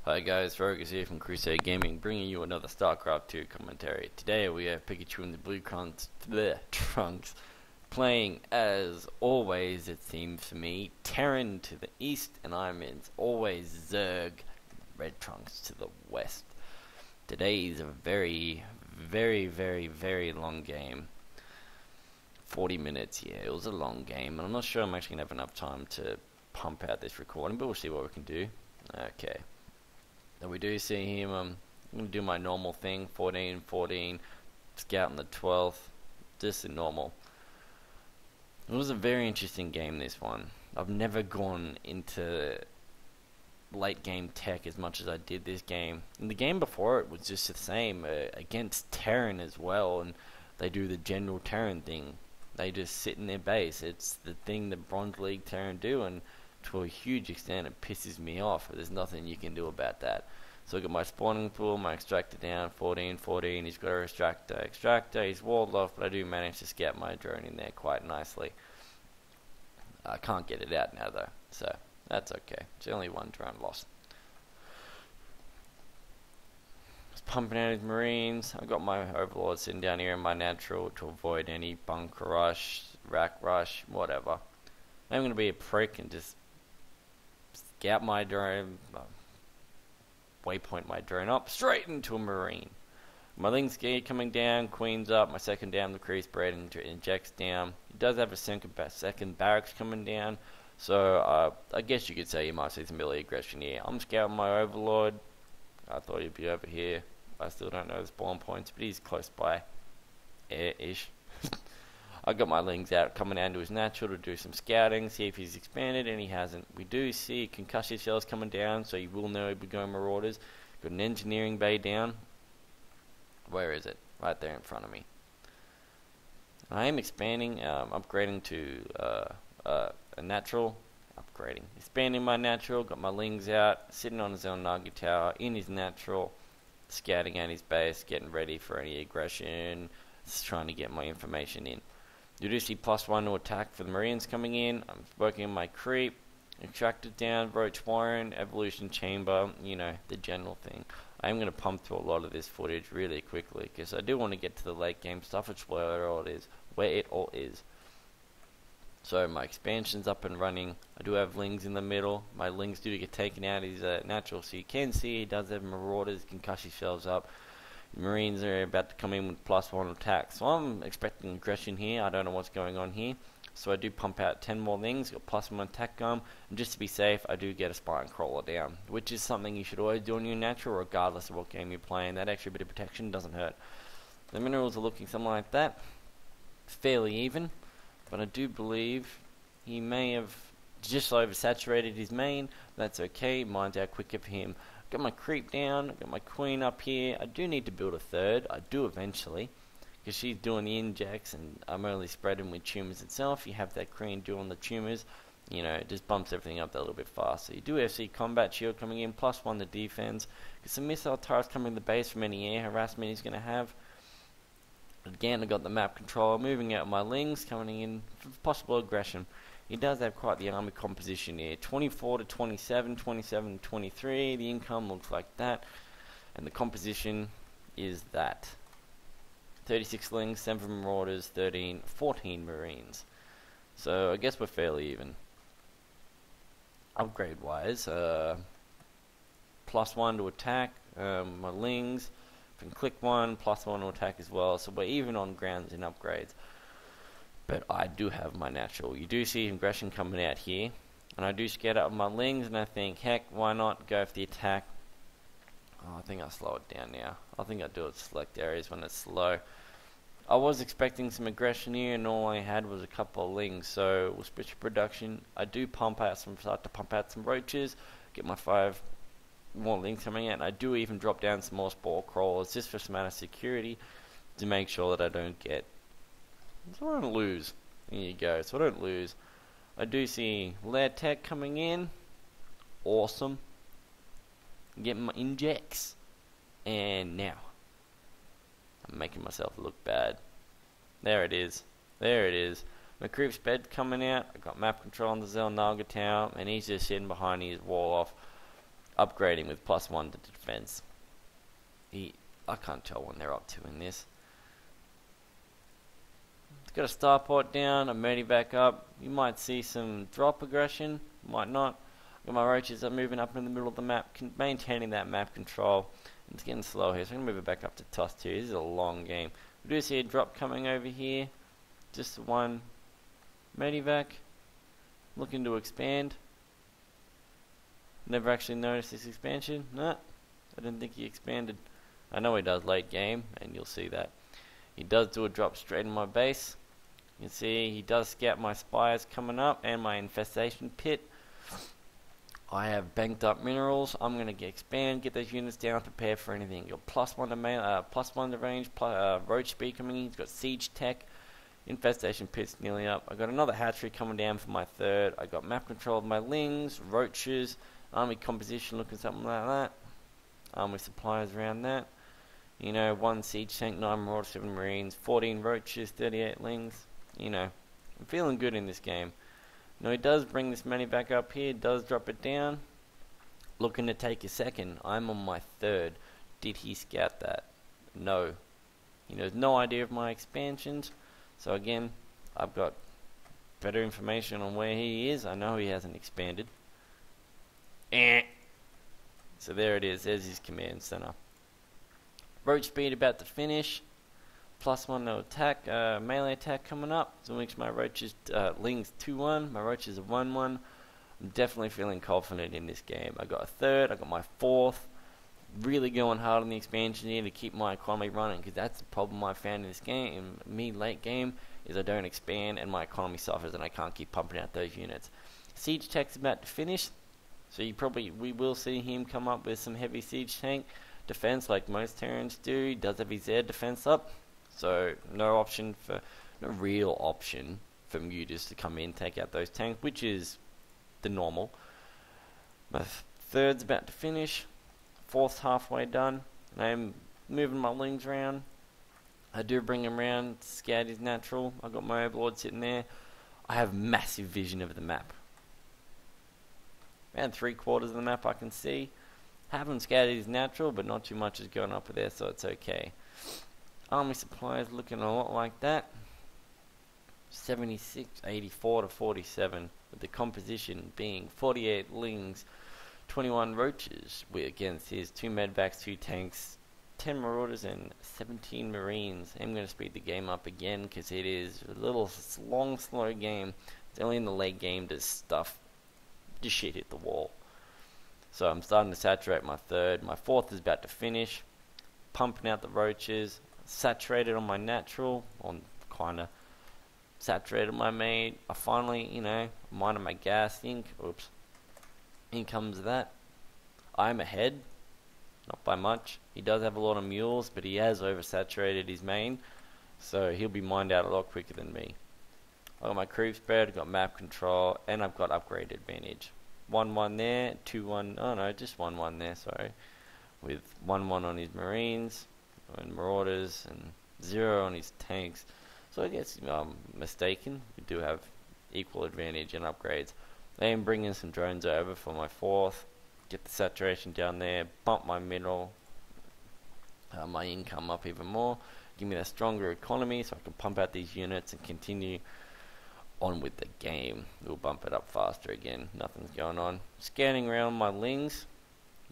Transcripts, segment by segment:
Hi guys, Sarogus here from Crusade Gaming, bringing you another StarCraft 2 commentary. Today we have Pikachu in the trunks, playing as always, it seems for me, Terran to the east, and I'm in always Zerg, red trunks to the west. Today is a very long game. 40 minutes, yeah, it was a long game, and I'm not sure I'm actually going to have enough time to pump out this recording, but we'll see what we can do. Okay. Now we do see him, I'm going to do my normal thing, 14, scout on the 12th, just a normal. It was a very interesting game, this one. I've never gone into late game tech as much as I did this game. And the game before it was just the same, against Terran as well, and they do the general Terran thing. They just sit in their base. It's the thing that Bronze League Terran do, and to a huge extent it pisses me off. There's nothing you can do about that. So I got my spawning pool, my extractor down, 14, he's got a extractor, he's walled off, but I do manage to scout my drone in there quite nicely. I can't get it out now though, so that's okay. It's only one drone loss. Just pumping out his marines. I've got my overlord sitting down here in my natural to avoid any bunker rush, rack rush, whatever. I'm going to be a prick and just scout my drone, waypoint my drone up straight into a marine. My Ling's gear coming down, Queen's up, my second down, the crease braid injects down. He does have a second barracks coming down, so I guess you could say you might see some early aggression here. I'm scouting my overlord. I thought he'd be over here. I still don't know the spawn points, but he's close by, ish. I got my Lings out coming down to his natural to do some scouting, see if he's expanded, and he hasn't. We do see concussion shells coming down, so you will know he'll be going Marauders. Got an engineering bay down. Where is it? Right there in front of me. I am expanding, upgrading to a natural. Expanding my natural, got my Lings out, sitting on his own Nagi tower, in his natural, scouting at his base, getting ready for any aggression, just trying to get my information in. You do see +1 to attack for the Marines coming in. I'm working on my creep, extracted down, Roach Warren, Evolution Chamber, you know, the general thing. I am going to pump through a lot of this footage really quickly because I do want to get to the late game stuff, which where it all is. So my expansion's up and running. I do have Lings in the middle. My Lings do get taken out. He's natural, so you can see he does have Marauders, concussion shells up. Marines are about to come in with +1 attack, so I'm expecting aggression here. I don't know what's going on here, so I do pump out 10 more Lings, got +1 attack gun, and just to be safe I do get a Spine Crawler down, which is something you should always do on your natural regardless of what game you're playing. That extra bit of protection doesn't hurt. The minerals are looking something like that, fairly even, but I do believe he may have just oversaturated his main. That's okay, mine's out quicker for him. Got my creep down, got my queen up here. I do need to build a third, I do eventually, because she's doing the injects and I'm only spreading with tumors itself. You have that queen doing the tumors, you know, it just bumps everything up a little bit faster. You do FC combat shield coming in, +1 to defense, because some missile turrets coming to the base from any air harassment he's going to have. Again, I got the map controller, moving out my Lings, coming in for possible aggression. He does have quite the army composition here. 24 to 27, 27 to 23. The income looks like that. And the composition is that. 36 Lings, 7 Marauders, 14 Marines. So I guess we're fairly even. Upgrade wise, +1 to attack. My Lings, can click 1, +1 to attack as well. So we're even on grounds in upgrades. But I do have my natural. You do see aggression coming out here. And I do scout up my Lings and I think, heck, why not go for the attack? Oh, I think I'll slow it down now. I think I'll do it select areas when it's slow. I was expecting some aggression here and all I had was a couple of Lings. So we'll switch to production. I do start to pump out some roaches. Get my 5 more Lings coming out. And I do even drop down some more spore crawlers just for some amount of security to make sure that I don't get... So I don't lose. There you go. So I don't lose. I do see Lair Tech coming in. Awesome. Getting my injects. And now. I'm making myself look bad. There it is. There it is. My creep's bed coming out. I got map control on the Zelnaga tower. And he's just sitting behind his wall off. upgrading with +1 to defense. I can't tell when they're up to in this. It's got a starport down, a medevac up. You might see some drop aggression, might not. Got my roaches are moving up in the middle of the map, maintaining that map control. It's getting slow here, so I'm going to move it back up to toss 2. This is a long game. We do see a drop coming over here. Just one medevac. Looking to expand. Never actually noticed this expansion. Nah, I didn't think he expanded. I know he does late game, and you'll see that. He does do a drop straight in my base. You can see he does scout my spires coming up and my infestation pit. I have banked up minerals. I'm going to expand, get those units down, prepare for anything. Got +1 to +1 to range, roach speed coming in. He's got siege tech. Infestation pit's nearly up. I got another hatchery coming down for my 3rd. I got map control of my lings, roaches, army composition looking something like that. Army supplies around that. You know, 1 siege tank, 9 marauders, 7 marines, 14 roaches, 38 lings. You know, I'm feeling good in this game. Now he does bring this money back up here, does drop it down. Looking to take a 2nd. I'm on my 3rd. Did he scout that? No. He knows no idea of my expansions. So again, I've got better information on where he is. I know he hasn't expanded. So there it is. There's his command center. Roach speed about to finish. +1 to attack. Melee attack coming up. So makes my roaches lings 2-1. My roaches are 1-1. I'm definitely feeling confident in this game. I got a 3rd. I got my 4th. Really going hard on the expansion here to keep my economy running, because that's the problem I found in this game. Me late game is I don't expand and my economy suffers and I can't keep pumping out those units. Siege tech's about to finish, so we will see him come up with some heavy siege tank defense like most Terrans do. He does have his air defense up, so no real option for mutas to come in, take out those tanks, which is the normal. My 3rd's about to finish. 4th's halfway done. And I'm moving my lings around. I do bring him around. Scout is natural. I've got my overlord sitting there. I have massive vision of the map. Around 3/4 of the map I can see. Having scouted is natural, but not too much is going up there, so it's okay. Army supplies looking a lot like that. 76, 84 to 47, with the composition being 48 lings, 21 roaches, against his 2 medvacs, 2 tanks, 10 marauders and 17 marines. I'm going to speed the game up again because it is a little long, slow game. It's only in the late game does shit hit the wall. So I'm starting to saturate my 3rd. My 4th is about to finish. Pumping out the roaches. Saturated on my natural. Kinda saturated my main. I finally, mined my gas ink. Oops. In comes that. I'm ahead. Not by much. He does have a lot of mules, but he has oversaturated his main. So he'll be mined out a lot quicker than me. I've got my creep spread, I've got map control, and I've got upgrade advantage. 1-1 there, 2-1, oh no, just 1-1 there, sorry. With 1-1 on his marines, and marauders, and 0 on his tanks. So I guess I'm mistaken. We do have equal advantage in upgrades. I am bringing some drones over for my 4th. Get the saturation down there, bump my mineral, my income up even more. Give me a stronger economy so I can pump out these units and continue on with the game. We'll bump it up faster again. Nothing's going on. Scanning around my lings,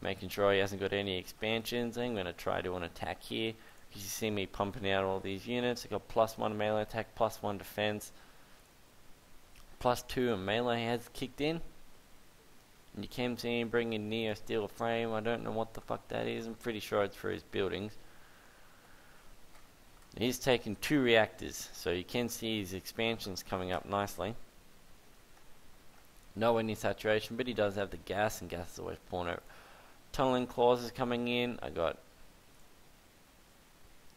making sure he hasn't got any expansions. I'm going to try to an attack here. You see me pumping out all these units. I got +1 melee attack, +1 defense, +2 and melee has kicked in. And you can see him bringing Neo steel frame. I don't know what the fuck that is. I'm pretty sure it's for his buildings. He's taken 2 reactors, so you can see his expansions coming up nicely. No any saturation, but he does have the gas, and gas is always pulling out. Tunneling clauses coming in. I got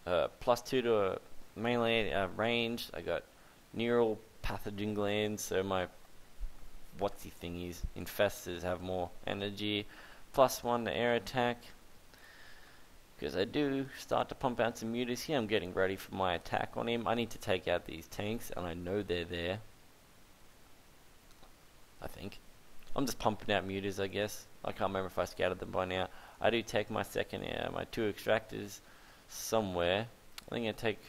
+2 to a melee range. I got neural pathogen glands, so my whatsy thingies infestors have more energy. +1 to air attack. Because I do start to pump out some mutas here. I'm getting ready for my attack on him. I need to take out these tanks, and I know they're there. I think. I'm just pumping out mutas, I guess. I can't remember if I scouted them by now. I do take my second, my 2 extractors somewhere. I think I take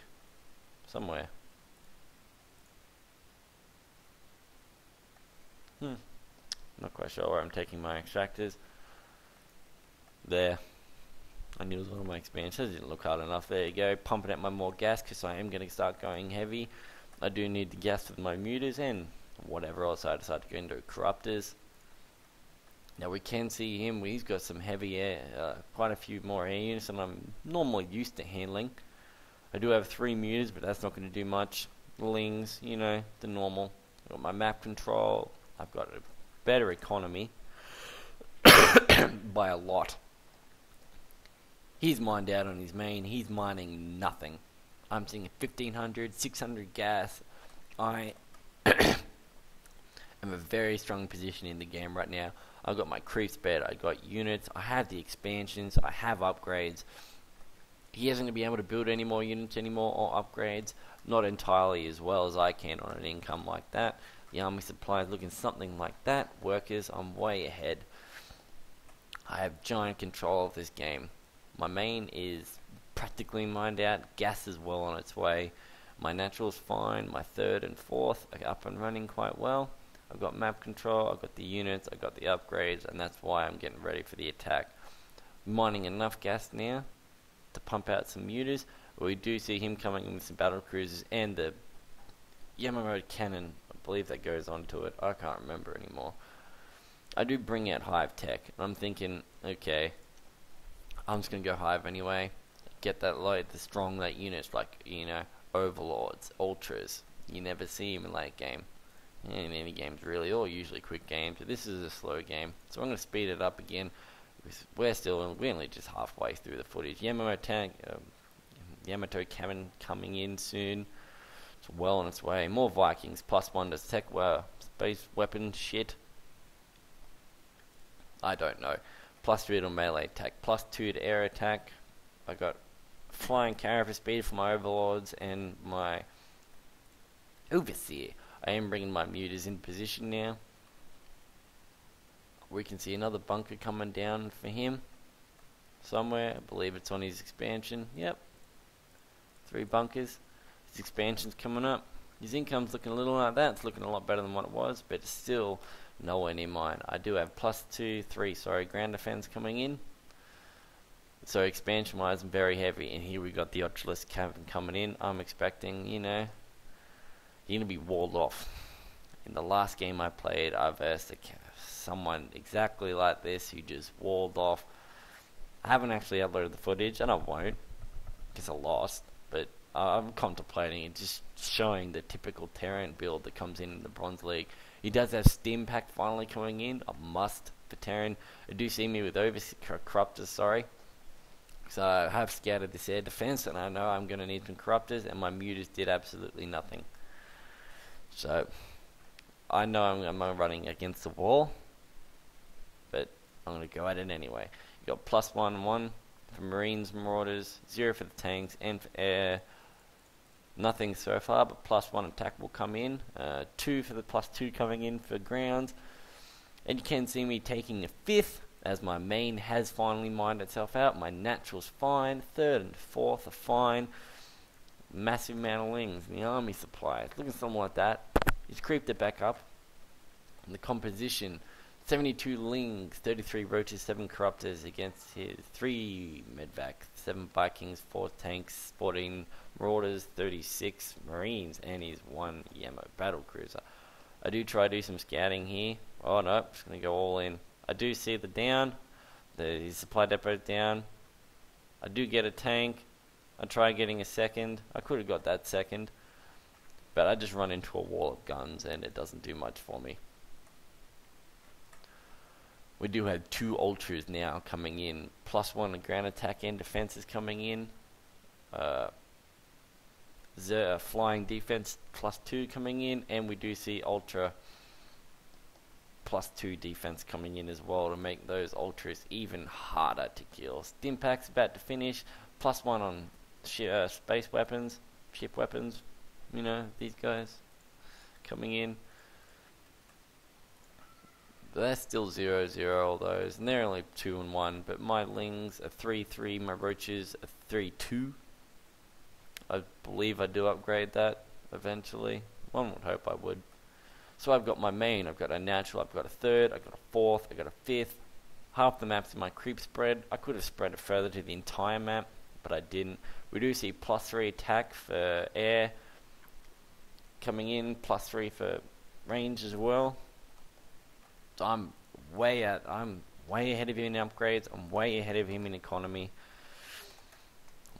somewhere. Not quite sure where I'm taking my extractors. There. I knew it was one of my expansions. It didn't look hard enough. There you go. Pumping out my more gas because I am going to start going heavy. I do need the gas with my mutors and whatever else I decide to go into corruptors. Now we can see him. He's got some heavy air, quite a few more air units than I'm normally used to handling. I do have 3 mutors, but that's not going to do much. Lings, you know, the normal. I've got my map control. I've got a better economy by a lot. He's mined out on his main. He's mining nothing. I'm seeing 1500, 600 gas. I am a very strong position in the game right now. I've got my creeps bed. I got units. I have the expansions. I have upgrades. He isn't going to be able to build any more units anymore or upgrades. Not entirely as well as I can on an income like that. The army supply is looking something like that. Workers, I'm way ahead. I have giant control of this game. My main is practically mined out. Gas is well on its way. My natural's fine. My 3rd and 4th are up and running quite well. I've got map control. I've got the units. I've got the upgrades, and that's why I'm getting ready for the attack. Mining enough gas now to pump out some mutors. We do see him coming in with some battle cruisers and the Yamamoto cannon. I believe that goes onto it. I can't remember anymore. I do bring out Hive Tech. I'm thinking, okay, I'm just going to go Hive anyway. Get that light, the strong late units like, you know, Overlords, Ultras. You never see them in late game. In any games really, or usually quick games. But this is a slow game. So I'm going to speed it up again. We're only just halfway through the footage. Yamamoto cannon coming in soon. It's well on its way. More Vikings. +1 to tech space weapon shit. I don't know. +3 to melee attack. +2 to air attack. I got flying carrier for speed for my overlords and my overseer. I am bringing my mutors in position now. We can see another bunker coming down for him somewhere. I believe it's on his expansion. Yep. 3 bunkers. His expansion's coming up. His income's looking a little like that. It's looking a lot better than what it was, but it's still nowhere near mine. I do have +3 ground defense coming in. So expansion wise, I'm very heavy. And here we got the Oculus cabin coming in. I'm expecting, you know, you're going to be walled off. In the last game I played, I versed someone exactly like this who just walled off. I haven't actually uploaded the footage, and I won't, because I lost. But I'm contemplating it, just showing the typical Terran build that comes in the Bronze League. He does have Stim Pack finally coming in, a must for Terran. I do see me with Corruptors, sorry. So I have scouted this air defense, and I know I'm going to need some Corruptors, and my mutors did absolutely nothing. So I know I'm running against the wall, but I'm going to go at it anyway. You got +1 for Marines, Marauders, 0 for the tanks, and for air. Nothing so far, but +1 attack will come in. 2 for the +2 coming in for grounds. And you can see me taking the 5th, as my main has finally mined itself out. My natural's fine. 3rd and 4th are fine. Massive amount of lings in the army supply. It's looking something like that. He's creeped it back up. And the composition, 72 lings, 33 roaches, 7 corruptors against his 3 medvac, 7 Vikings, 4 tanks, 14 marauders, 36 marines, and his 1 Yamo battle cruiser. I do try to do some scouting here. Oh no, just going to go all in. I do see the down. His supply depot's down. I do get a tank. I try getting a second. I could have got that second. But I just run into a wall of guns and it doesn't do much for me. We do have 2 ultras now coming in. +1 to ground attack and defense is coming in. Flying defense +2 coming in. And we do see ultra +2 defense coming in as well to make those ultras even harder to kill. Stimpak's about to finish. +1 on space weapons, ship weapons. You know, these guys coming in. But that's still 0-0, all those, and they're only 2 and 1. But my Lings are 3-3, my Roaches are 3-2. I believe I do upgrade that eventually. One would hope I would. So I've got my main, I've got a natural, I've got a third, I've got a fourth, I've got a fifth. Half the map's in my creep spread. I could have spread it further to the entire map, but I didn't. We do see +3 attack for air coming in, +3 for range as well. So I'm way ahead of him in upgrades, I'm way ahead of him in economy,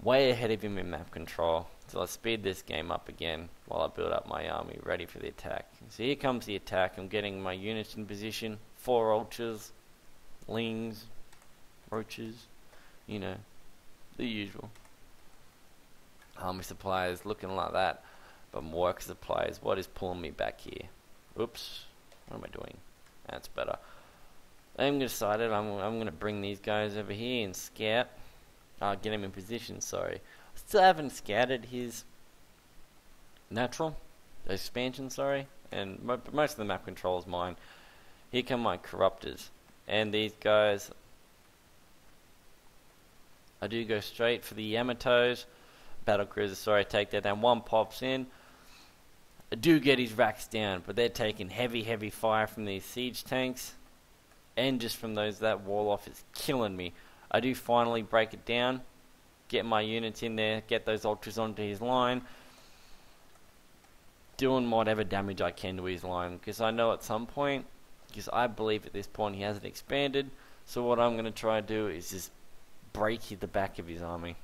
way ahead of him in map control. So let's speed this game up again while I build up my army ready for the attack. So here comes the attack. I'm getting my units in position. 4 ultras, Lings, Roaches, you know, the usual. Army supplies looking like that, but my work supplies, what is pulling me back here? Oops, what am I doing? That's better. I'm decided I'm going to bring these guys over here and scout. Get him in position, sorry. Still haven't scouted his natural expansion, sorry, and most of the map control is mine. Here come my corruptors, and these guys, I do go straight for the Yamatos, battle cruiser, sorry, take that down. One pops in, I do get his racks down, but they're taking heavy fire from these siege tanks, and just from those, that wall off is killing me. I do finally break it down, get my units in there, get those ultras onto his line, doing whatever damage I can to his line, because I know at some point, because I believe at this point he hasn't expanded, so what I'm going to try to do is just break the back of his army.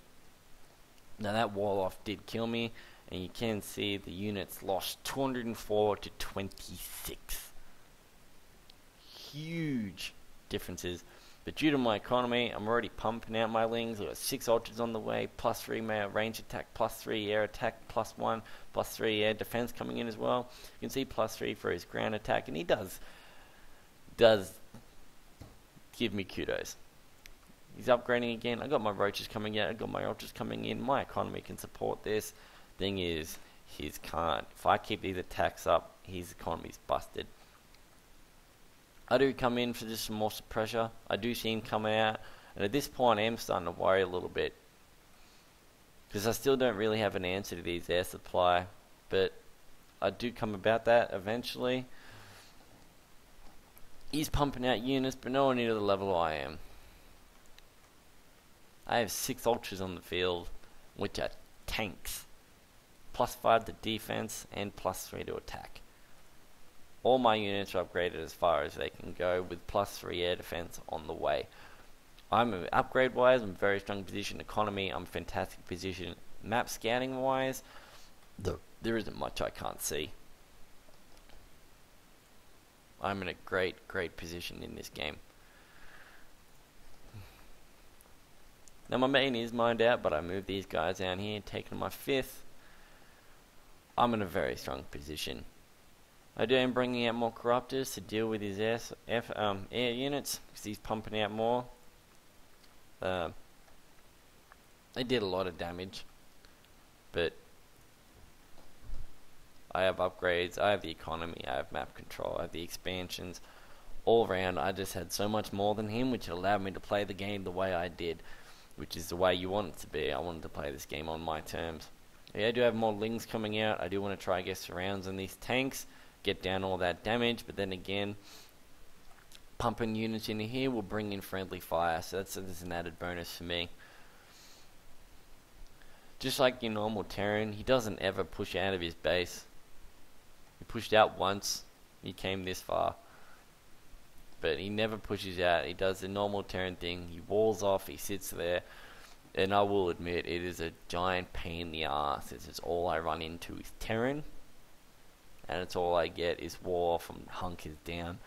Now that wall off did kill me, and you can see the units lost 204 to 26. Huge differences. But due to my economy, I'm already pumping out my Lings. I've got 6 ultras on the way, +3 range attack, +3 air attack, +1, +3 air defense coming in as well. You can see +3 for his ground attack, and he does give me kudos. He's upgrading again. I got my Roaches coming out, I got my ultras coming in. My economy can support this. Thing is, his can't. If I keep these attacks up, his economy's busted. I do come in for just some more pressure. I do see him come out, and at this point I am starting to worry a little bit, because I still don't really have an answer to these air supply, but I do come about that eventually. He's pumping out units, but nowhere near the level I am. I have 6 ultras on the field, which are tanks. +5 to defense and +3 to attack. All my units are upgraded as far as they can go, with +3 air defense on the way. I'm upgrade wise, I'm in very strong position. Economy, I'm fantastic position. Map scouting wise, there isn't much I can't see. I'm in a great position in this game. Now my main is mined out, but I moved these guys down here, taking my 5th. I'm in a very strong position. I do am bringing out more corruptors to deal with his air units, because he's pumping out more. They did a lot of damage, but I have upgrades, I have the economy, I have map control, I have the expansions. All around, I just had so much more than him, which allowed me to play the game the way I did, which is the way you want it to be. I wanted to play this game on my terms. Yeah, I do have more Lings coming out. I do want to try get surrounds on these tanks, get down all that damage, but then again, pumping units in here will bring in friendly fire, so that's an added bonus for me. Just like your normal Terran, he doesn't ever push out of his base. He pushed out once, he came this far, but he never pushes out. He does the normal Terran thing, he walls off, he sits there, and I will admit, it is a giant pain in the ass. This is all I run into is Terran, and it's all I get is wall off and hunkers down.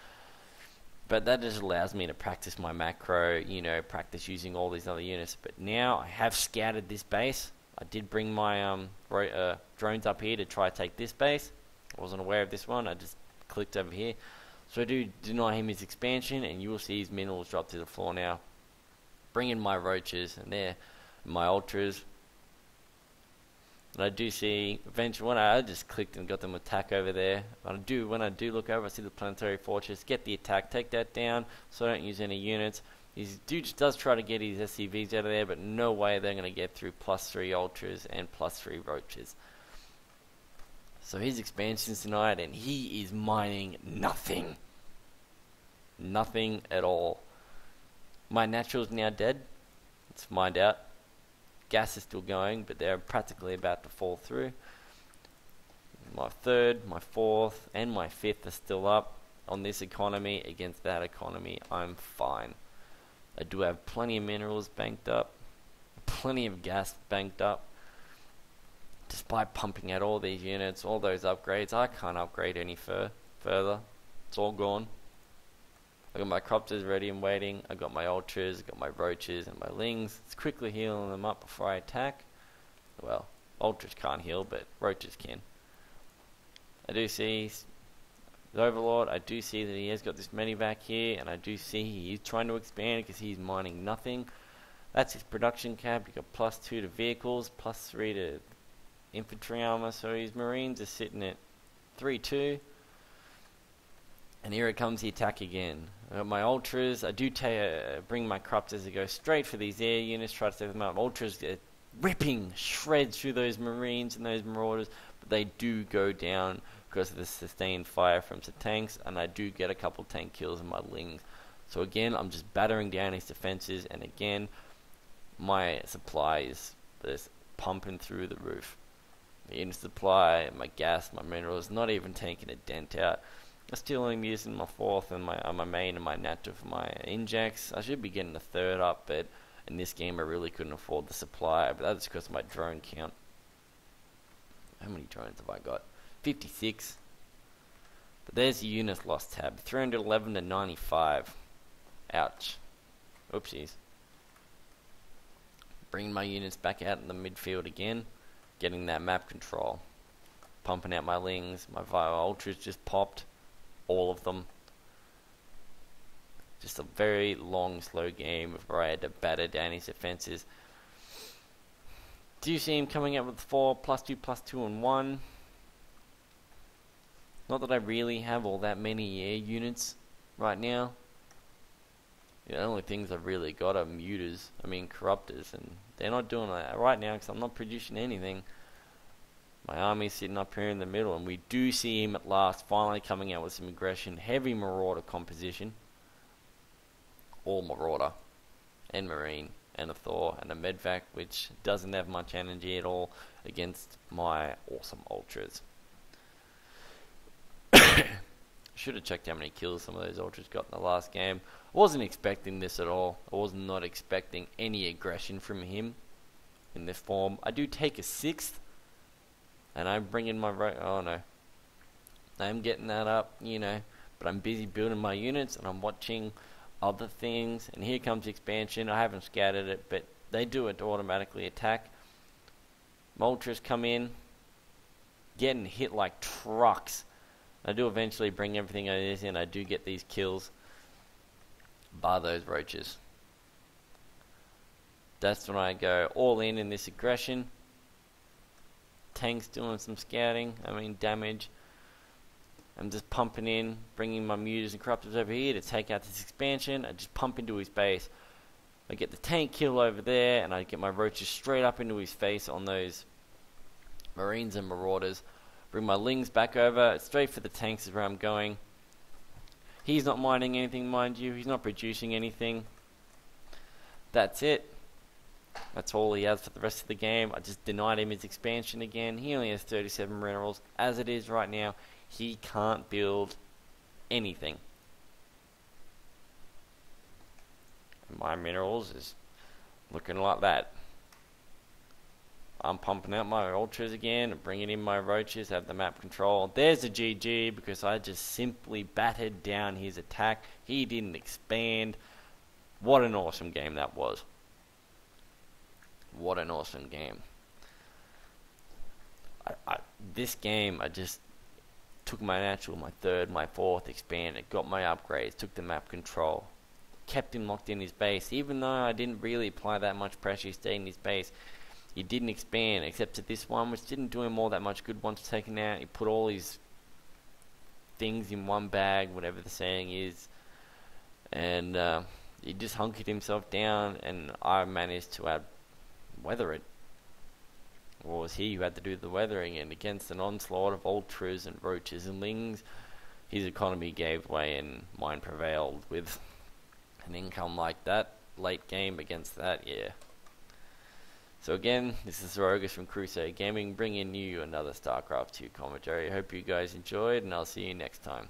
But that just allows me to practice my macro, you know, practice using all these other units. But now I have scouted this base. I did bring my drones up here to try to take this base. I wasn't aware of this one. I just clicked over here. So I do deny him his expansion, and you will see his minerals drop to the floor now. Bring in my Roaches, and there, my Ultras. And I do see, eventually, when I just clicked and got them attack over there. When I do look over, I see the planetary fortress, get the attack, take that down, so I don't use any units. His dude does try to get his SCVs out of there, but no way they're going to get through +3 ultras and +3 roaches. So his expansion's denied, and he is mining nothing. Nothing at all. My natural's now dead. Let's find out. Gas is still going, but they're practically about to fall through. My third, my fourth, and my fifth are still up. On this economy against that economy, I'm fine. I do have plenty of minerals banked up, plenty of gas banked up. Despite pumping out all these units, all those upgrades, I can't upgrade any further. It's all gone. I got my cropters ready and waiting. I got my ultras, I got my roaches and my lings. It's quickly healing them up before I attack. Well, ultras can't heal, but roaches can. I do see the Overlord. I do see that he has got this medevac here, and I do see he is trying to expand because he's mining nothing. That's his production cap. You got +2 to vehicles, +3 to infantry armor, so his marines are sitting at 3-2. And here it comes the attack again. I got my ultras. I do bring my cropters to go straight for these air units, try to save them out. Ultras are ripping shreds through those marines and those marauders, but they do go down because of the sustained fire from the tanks, and I do get a couple tank kills in my lings. So again, I'm just battering down his defenses, and again, my supply is just pumping through the roof. My unit supply, my gas, my minerals, not even taking a dent out. I'm still only using my fourth and my main and my natural for my injects. I should be getting the third up, but in this game I really couldn't afford the supply, but that's because of my drone count. How many drones have I got? 56. But there's the units lost tab. 311 to 95. Ouch. Oopsies. Bringing my units back out in the midfield again. Getting that map control. Pumping out my lings. My ultras just popped. All of them. Just a very long, slow game where I had to batter down his defenses. Do you see him coming out with 4, +2, +2, and 1? Not that I really have all that many air units right now. The only things I've really got are corruptors, and they're not doing that right now because I'm not producing anything. My army's sitting up here in the middle, and we do see him at last finally coming out with some aggression. Heavy marauder composition. All marauder. And marine. And a Thor. And a medvac, which doesn't have much energy at all against my awesome ultras. Should have checked how many kills some of those ultras got in the last game. I wasn't expecting this at all. I was not expecting any aggression from him in this form. I do take a 6th. And I'm bringing my oh no, I'm getting that up, but I'm busy building my units and I'm watching other things. And here comes expansion. I haven't scattered it, but they do it to automatically attack. Ultras come in, getting hit like trucks. I do eventually bring everything over this in. I do get these kills, bar those roaches. That's when I go all in this aggression. Tanks doing some scouting, damage. I'm just pumping in, bringing my muters and corruptors over here to take out this expansion. I just pump into his base. I get the tank kill over there, and I get my roaches straight up into his face on those marines and marauders. Bring my lings back over, straight for the tanks is where I'm going. He's not mining anything, mind you. He's not producing anything. That's it. That's all he has for the rest of the game. I just denied him his expansion again. He only has 37 minerals. As it is right now, he can't build anything. And my minerals is looking like that. I'm pumping out my ultras again and bringing in my roaches, have the map control. There's a GG because I just simply battered down his attack. He didn't expand. What an awesome game that was. What an awesome game. This game, I just took my natural, my third, my fourth, expanded, got my upgrades, took the map control, kept him locked in his base. Even though I didn't really apply that much pressure, he stayed in his base. he didn't expand except to this one, which didn't do him all that much good once taken out. He put all his things in one bag, whatever the saying is, and he just hunkered himself down, and I managed to weather it. Or was he who had to do the weathering? And against an onslaught of ultras and roaches and lings, his economy gave way and mine prevailed with an income like that. Late game against that, yeah. So again, this is Sarogus from Crusade Gaming, bringing you another StarCraft 2 commentary. Hope you guys enjoyed, and I'll see you next time.